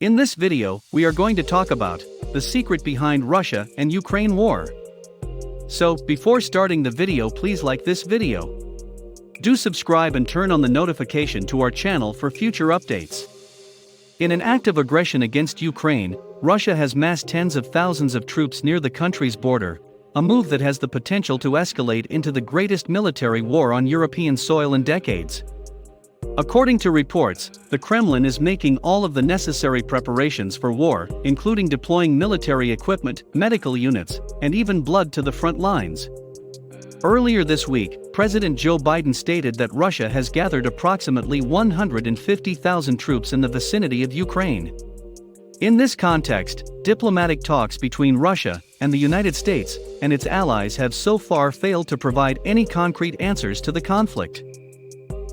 In this video, we are going to talk about the secret behind Russia and Ukraine war. So, before starting the video, please like this video. Do subscribe and turn on the notification to our channel for future updates. In an act of aggression against Ukraine, Russia has massed tens of thousands of troops near the country's border, a move that has the potential to escalate into the greatest military war on European soil in decades. According to reports, the Kremlin is making all of the necessary preparations for war, including deploying military equipment, medical units, and even blood to the front lines. Earlier this week, President Joe Biden stated that Russia has gathered approximately 150,000 troops in the vicinity of Ukraine. In this context, diplomatic talks between Russia and the United States and its allies have so far failed to provide any concrete answers to the conflict.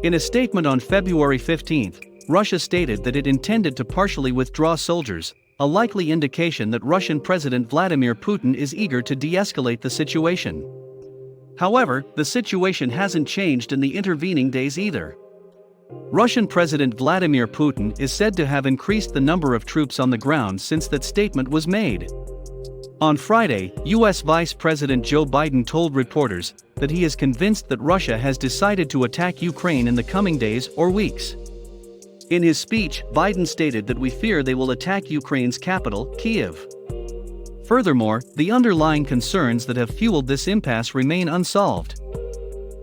In a statement on February 15, Russia stated that it intended to partially withdraw soldiers, a likely indication that Russian President Vladimir Putin is eager to de-escalate the situation. However, the situation hasn't changed in the intervening days either. Russian President Vladimir Putin is said to have increased the number of troops on the ground since that statement was made. On Friday, U.S. Vice President Joe Biden told reporters that he is convinced that Russia has decided to attack Ukraine in the coming days or weeks. In his speech, Biden stated that we fear they will attack Ukraine's capital, Kyiv. Furthermore, the underlying concerns that have fueled this impasse remain unsolved.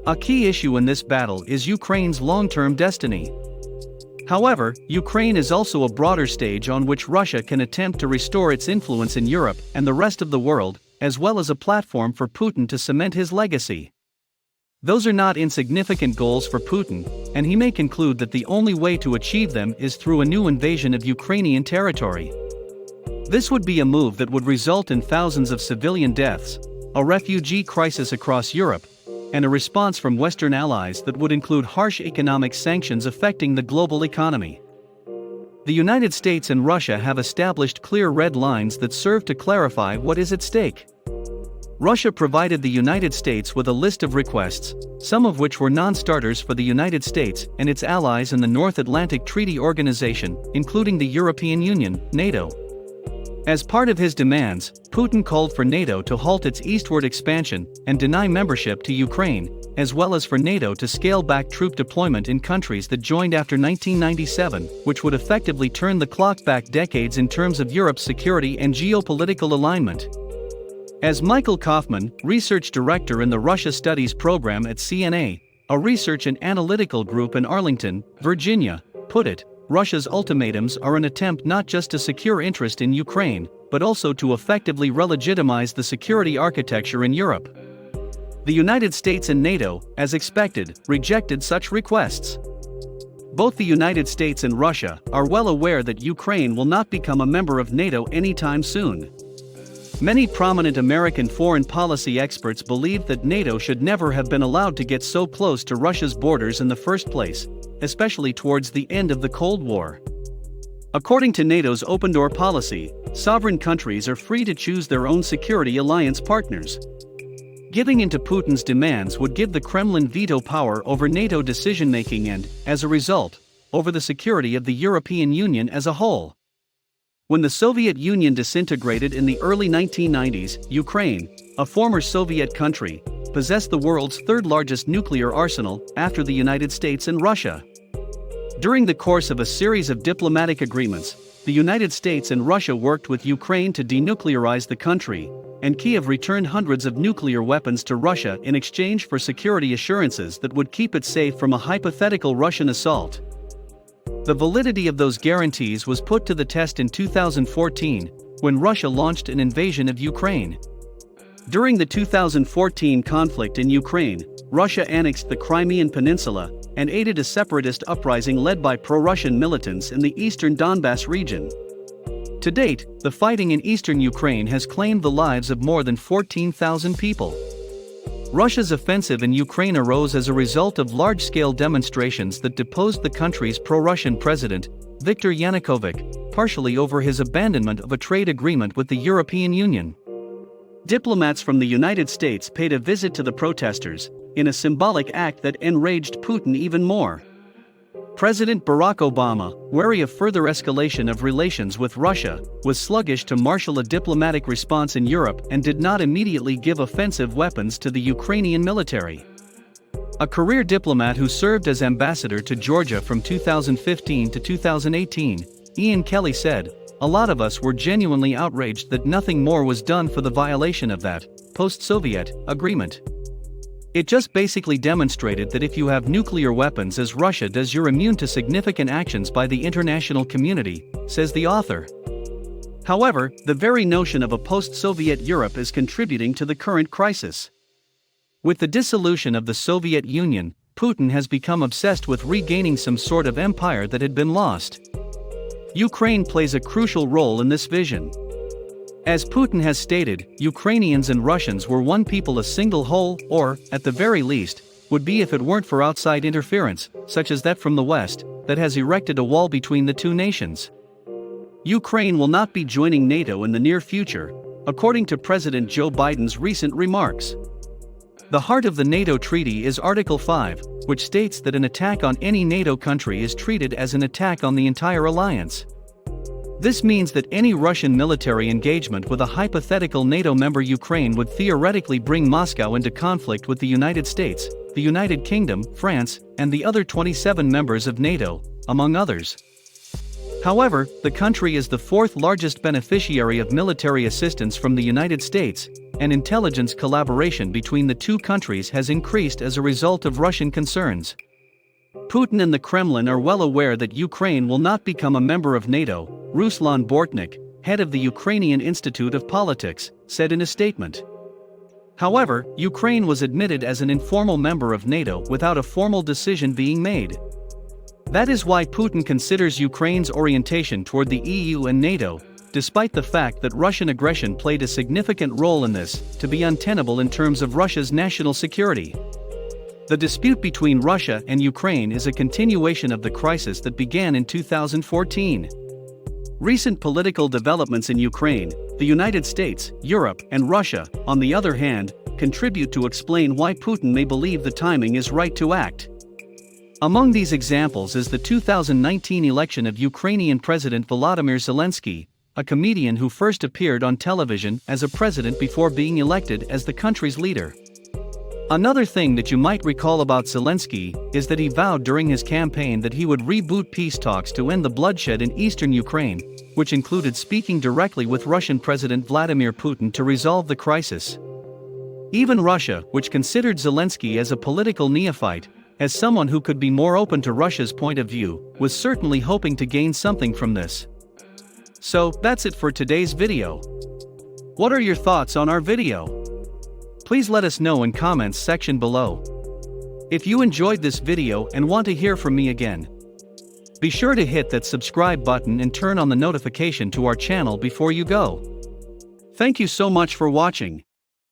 A key issue in this battle is Ukraine's long-term destiny. However, Ukraine is also a broader stage on which Russia can attempt to restore its influence in Europe and the rest of the world, as well as a platform for Putin to cement his legacy. Those are not insignificant goals for Putin, and he may conclude that the only way to achieve them is through a new invasion of Ukrainian territory. This would be a move that would result in thousands of civilian deaths, a refugee crisis across Europe, and a response from Western allies that would include harsh economic sanctions affecting the global economy. The United States and Russia have established clear red lines that serve to clarify what is at stake. Russia provided the United States with a list of requests, some of which were non-starters for the United States and its allies in the North Atlantic Treaty Organization, including the European Union, NATO. As part of his demands, Putin called for NATO to halt its eastward expansion and deny membership to Ukraine, as well as for NATO to scale back troop deployment in countries that joined after 1997, which would effectively turn the clock back decades in terms of Europe's security and geopolitical alignment. As Michael Kaufman, research director in the Russia Studies program at CNA, a research and analytical group in Arlington, Virginia, put it, Russia's ultimatums are an attempt not just to secure interest in Ukraine, but also to effectively relegitimize the security architecture in Europe. The United States and NATO, as expected, rejected such requests. Both the United States and Russia are well aware that Ukraine will not become a member of NATO anytime soon. Many prominent American foreign policy experts believe that NATO should never have been allowed to get so close to Russia's borders in the first place, especially towards the end of the Cold War. According to NATO's open-door policy, sovereign countries are free to choose their own security alliance partners. Giving in to Putin's demands would give the Kremlin veto power over NATO decision-making and, as a result, over the security of the European Union as a whole. When the Soviet Union disintegrated in the early 1990s, Ukraine, a former Soviet country, possessed the world's third-largest nuclear arsenal, after the United States and Russia. During the course of a series of diplomatic agreements, the United States and Russia worked with Ukraine to denuclearize the country, and Kyiv returned hundreds of nuclear weapons to Russia in exchange for security assurances that would keep it safe from a hypothetical Russian assault. The validity of those guarantees was put to the test in 2014, when Russia launched an invasion of Ukraine. During the 2014 conflict in Ukraine, Russia annexed the Crimean Peninsula and aided a separatist uprising led by pro-Russian militants in the eastern Donbas region. To date, the fighting in eastern Ukraine has claimed the lives of more than 14,000 people. Russia's offensive in Ukraine arose as a result of large-scale demonstrations that deposed the country's pro-Russian president, Viktor Yanukovych, partially over his abandonment of a trade agreement with the European Union. Diplomats from the United States paid a visit to the protesters, in a symbolic act that enraged Putin even more. President Barack Obama, wary of further escalation of relations with Russia, was sluggish to marshal a diplomatic response in Europe and did not immediately give offensive weapons to the Ukrainian military. A career diplomat who served as ambassador to Georgia from 2015 to 2018, Ian Kelly said, "A lot of us were genuinely outraged that nothing more was done for the violation of that post-Soviet agreement. It just basically demonstrated that if you have nuclear weapons as Russia does, you're immune to significant actions by the international community," says the author. However, the very notion of a post-Soviet Europe is contributing to the current crisis. With the dissolution of the Soviet Union, Putin has become obsessed with regaining some sort of empire that had been lost. Ukraine plays a crucial role in this vision. As Putin has stated, Ukrainians and Russians were one people, a single whole, or, at the very least, would be if it weren't for outside interference, such as that from the West, that has erected a wall between the two nations. Ukraine will not be joining NATO in the near future, according to President Joe Biden's recent remarks. The heart of the NATO treaty is Article 5, which states that an attack on any NATO country is treated as an attack on the entire alliance. This means that any Russian military engagement with a hypothetical NATO member Ukraine would theoretically bring Moscow into conflict with the United States, the United Kingdom, France, and the other 27 members of NATO, among others. However, the country is the fourth largest beneficiary of military assistance from the United States, and intelligence collaboration between the two countries has increased as a result of Russian concerns. Putin and the Kremlin are well aware that Ukraine will not become a member of NATO, Ruslan Bortnik, head of the Ukrainian Institute of Politics, said in a statement. However, Ukraine was admitted as an informal member of NATO without a formal decision being made. That is why Putin considers Ukraine's orientation toward the EU and NATO, despite the fact that Russian aggression played a significant role in this, to be untenable in terms of Russia's national security. The dispute between Russia and Ukraine is a continuation of the crisis that began in 2014. Recent political developments in Ukraine, the United States, Europe, and Russia, on the other hand, contribute to explain why Putin may believe the timing is right to act. Among these examples is the 2019 election of Ukrainian President Volodymyr Zelensky, a comedian who first appeared on television as a president before being elected as the country's leader. Another thing that you might recall about Zelensky is that he vowed during his campaign that he would reboot peace talks to end the bloodshed in eastern Ukraine, which included speaking directly with Russian President Vladimir Putin to resolve the crisis. Even Russia, which considered Zelensky as a political neophyte, as someone who could be more open to Russia's point of view, was certainly hoping to gain something from this. So, that's it for today's video. What are your thoughts on our video? Please let us know in comments section below. If you enjoyed this video and want to hear from me again, be sure to hit that subscribe button and turn on the notification to our channel before you go. Thank you so much for watching.